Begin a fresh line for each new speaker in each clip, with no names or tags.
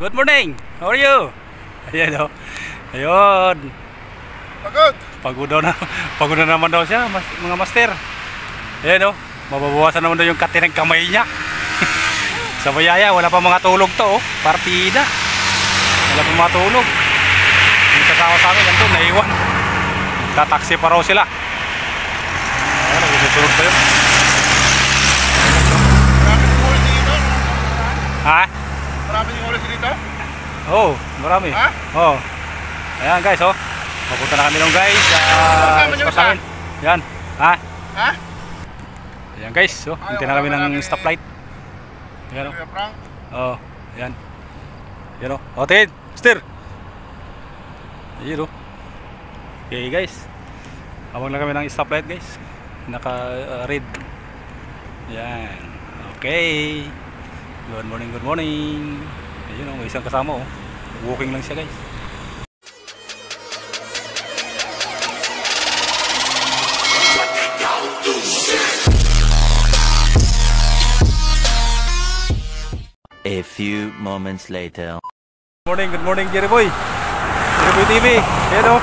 Good morning. How are you? Ayan o. Ayun.
Pagod.
Pagod na naman daw siya, mga master. Ayan o. Mababawasan naman daw yung kati ng kamay niya. Sa bayaya, wala pa mga tulog to. Oh. Partida. Wala pa mga tulog. Yung kasama sa amin, nandun, naiwan. Tataksi pa raw sila. Ayan, nagsusunod pa yun.
Maraming ulit dito?
Ha?
Maraming ulit dito?
Oo, marami.
Ha?
Oo. Ayan guys, oh. Papunta na kami nung guys. Sa yan. Ha?
Ha?
Ayan guys, oh. Hintay na kami ng stoplight. Ayan, oh. Oo, ayan. Ayan, oh. O, tingin. Steer. Ayan, oh. Okay guys. Habang lang kami ng stoplight guys. Naka-red. Ayan. Okay. Good morning, good morning. Ayun, oh, may isang kasama, oh. Walking lang siya guys.
A few moments later.
Good morning Jerry Boy. Jerry Boy TV. Ayan, oh.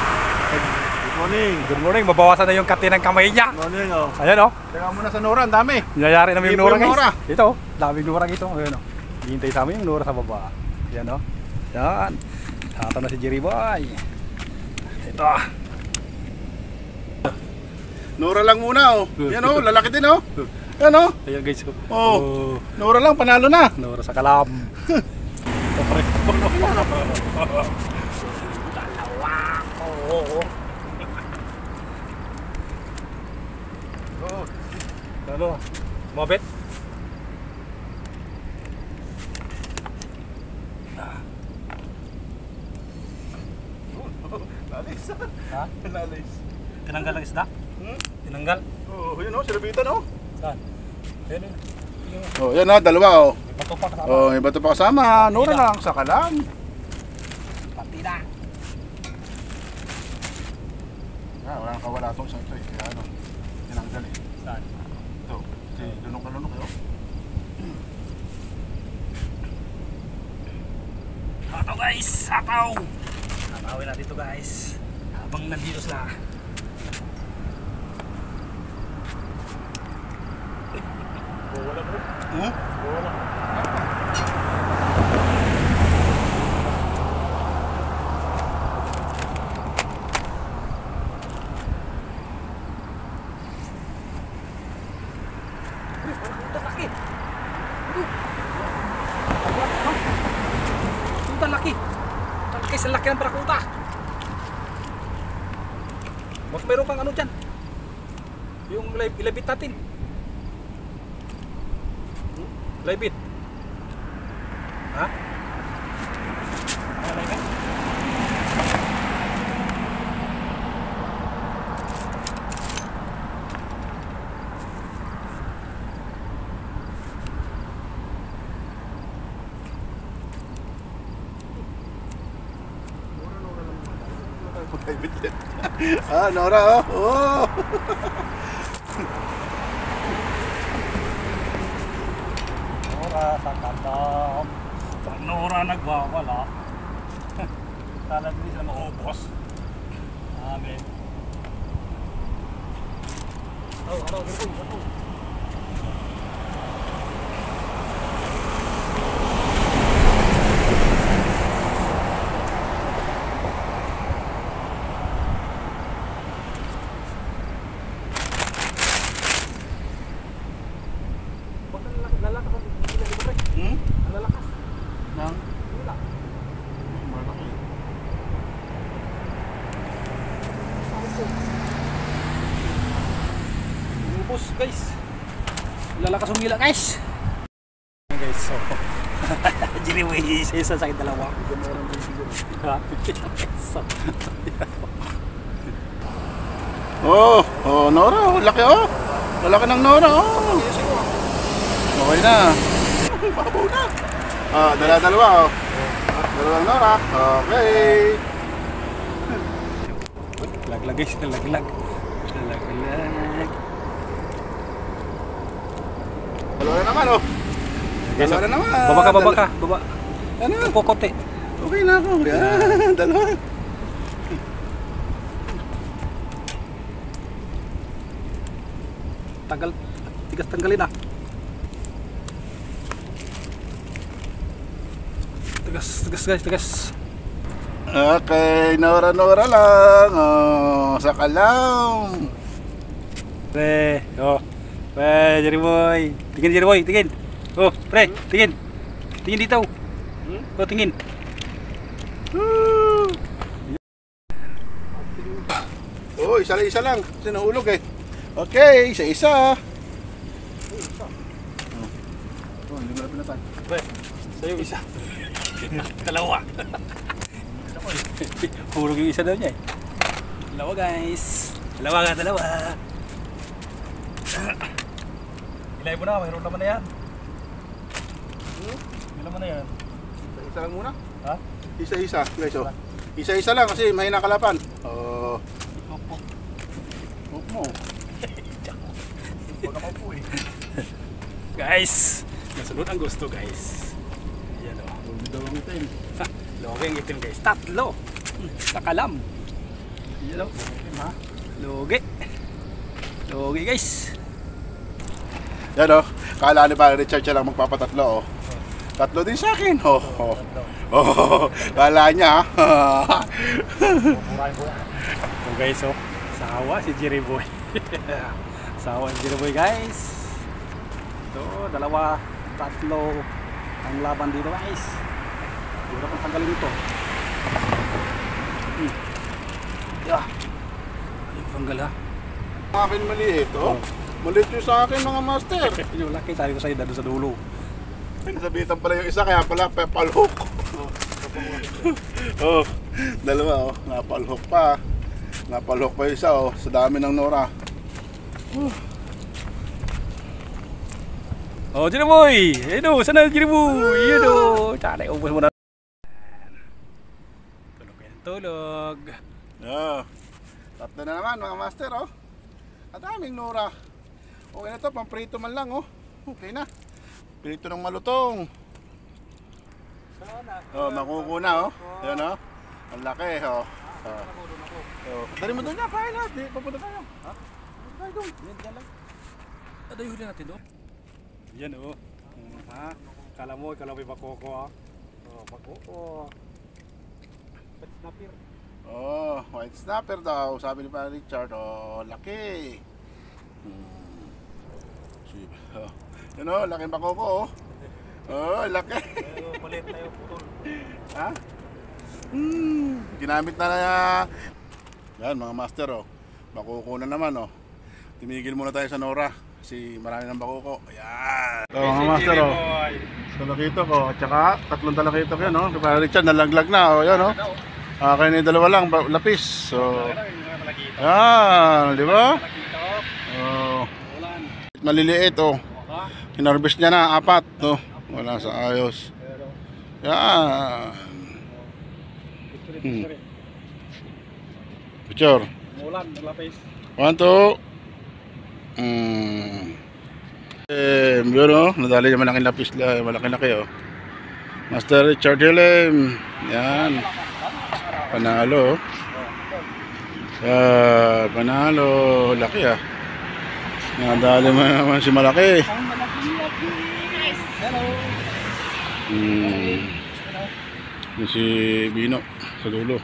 Good morning. Mabawasan na yung kati ng kamay niya.
Good morning, oh.
Ayan, oh.
Teka muna sa Nora, ang dami.
Nangyayari namin yung Nora guys.
Nora.
Ito, oh. Daming Nora ito. Ayan, oh. Hihintay sa amin yung Nora sa baba. Ayan, oh. Yan. Hato na si Jerry Boy. Ito.
Nora lang muna, oh. Yan, oh. Lalaki din, oh. Yan, oh.
Ayan guys.
Oh. Nora lang, panalo na.
Nora sa kalam. Ano? Mabit?
Lalis.
Ha?
Lalis.
Tinanggal ang isda? Tinanggal?
Oh, yun, oh. Sinabitan, oh.
Saan? Ayan, yun.
Oh, yan, oh. Dalawa, oh.
May bato pa kasama.
Oh, may bato pa kasama. Nora lang, sa kalam.
Partida.
Walang kawala itong isang ito, eh. Kaya, ano, tinanggal, eh.
Saan?
Ito. Si lunok-lunok, eh, oh.
Ataw guys! Ataw! Atawin natin ito guys. Habang nandito sila. Wala bro. Wala. Sa laki ng barakuta. Mas meron kang ano dyan, yung ilabit natin. Labit. Ha?
Ah, Nora, oh. Oh.
Nora sa katam. Pag Nora nagwawala, talag din sila maubos. Amen. Ano, guys, lalakas umila guys. Guys, so Jerry Boy, isa sakit dalawa.
Oh, oh, Nora, laki, oh. Lalaki ng Nora, oh. Okay na. Babaw na. Ah, dalawa, oh. Dalawang Nora. Okay.
Laglag guys, laglag.
Dalawa na naman, oh.
Yes,
Dalawa na naman.
Baba ka. Baba.
Ano?
Kukunti.
Okay na ako. Yan, dalawa.
Tagal. Tigas tanggalin ah. Tigas guys, tigas.
Okay, Nora lang. Oh, sa kalam.
Pre, oh. Pre, Jerry boy. Tingin Jerry boy, tingin. Oh, pre, tingin. Tingin dito. Oh, tingin.
Oh, isa lang. Kasi nahulog eh. Okay, isa-isa. Oh, hindi mo na pinatay.
Pre, sa'yo isa. Dalawa. Hulog yung isa daw niya eh. Dalawa guys. Dalawa. Ilay mo na, mayroon naman na yan. May laman na yan.
Isa lang muna.
Ha?
Isa-isa, guys. Oh. Isa-isa lang kasi mahina kalapan. Oh. Huwag mo. Huwag ako po eh.
Guys, nasunod ang gusto guys. Ayan o.
Huwag daw ang itim.
Logi ang itim guys. Tatlo. Sa kalam. Ayan o.
Ha?
Logi guys.
Yan oh. Kala ni pa Richard siya lang magpapatatlo oh. Tatlo din sa akin. Oh. Kala niya.
So guys oh. Sawa si Jerry boy. Sawa si Jerry boy guys. Ito, dalawa, tatlo ang laban dito guys. Hindi na kung tanggalin ito. Yeah. Ayun tanggal ha.
Ang akin maliit oh. Maliit yung sa akin mga master.
Yung laki sabi ko sa'yo dado sa dulo.
Nasabitan pala yung isa kaya pala pepalhook. Oh, dalawa oh. Napalhook pa. Napalhook pa yung isa oh. Sa dami ng Nora.
Oh, Jerry boy! Ayun o, sana Jerry boy! Ayun o! Tsaka na, ubos mo na. Tulog yan, tulog.
Oh. Tatlo na naman mga master oh. At daming Nora. Okay na to, pamprito man lang oh. Okay na. Prito ng malutong. Oh, makukuna oh. Ayan oh. Ang laki oh. Oh. Dali mo doon na, kain natin. Papunta tayo. Ha? Tayo doon.
Yan lang. Ano yung huli natin doon? Yan o. Ha? Kala mo may bakoko ha? Oh, bakoko. Pet snapper.
Oh, white snapper daw. Sabi ni pa Richard. Oh, laki. Oh. Yan oh, laki bakoko oh. Oh, laki.
Pero palit tayo putol.
Ha? Ginamit na yan mga master oh. Bakoko na naman oh. Tumigil muna tayo sa Nora kasi marami ng bakoko. Ayan. Ito mga master oh. Talakito ko. Tsaka tatlong talakito ko yan oh. Kaya Richard nalaglag na oh. Yan oh. Kaya na dalawa lang lapis. So, yan. Di ba? Oh. Maliliit oh. Hinarvest niya na 4 oh. Wala sa ayos. Yan. Picture.
Mulan, lapis.
1, 2. Yun o, nadali yung malaking lapis, malaking laki o. Master Richard Hillem. Yan. Panalo. Panalo. Laki ah. Nadali mo naman si malaki. Yung si Bino sa dulo.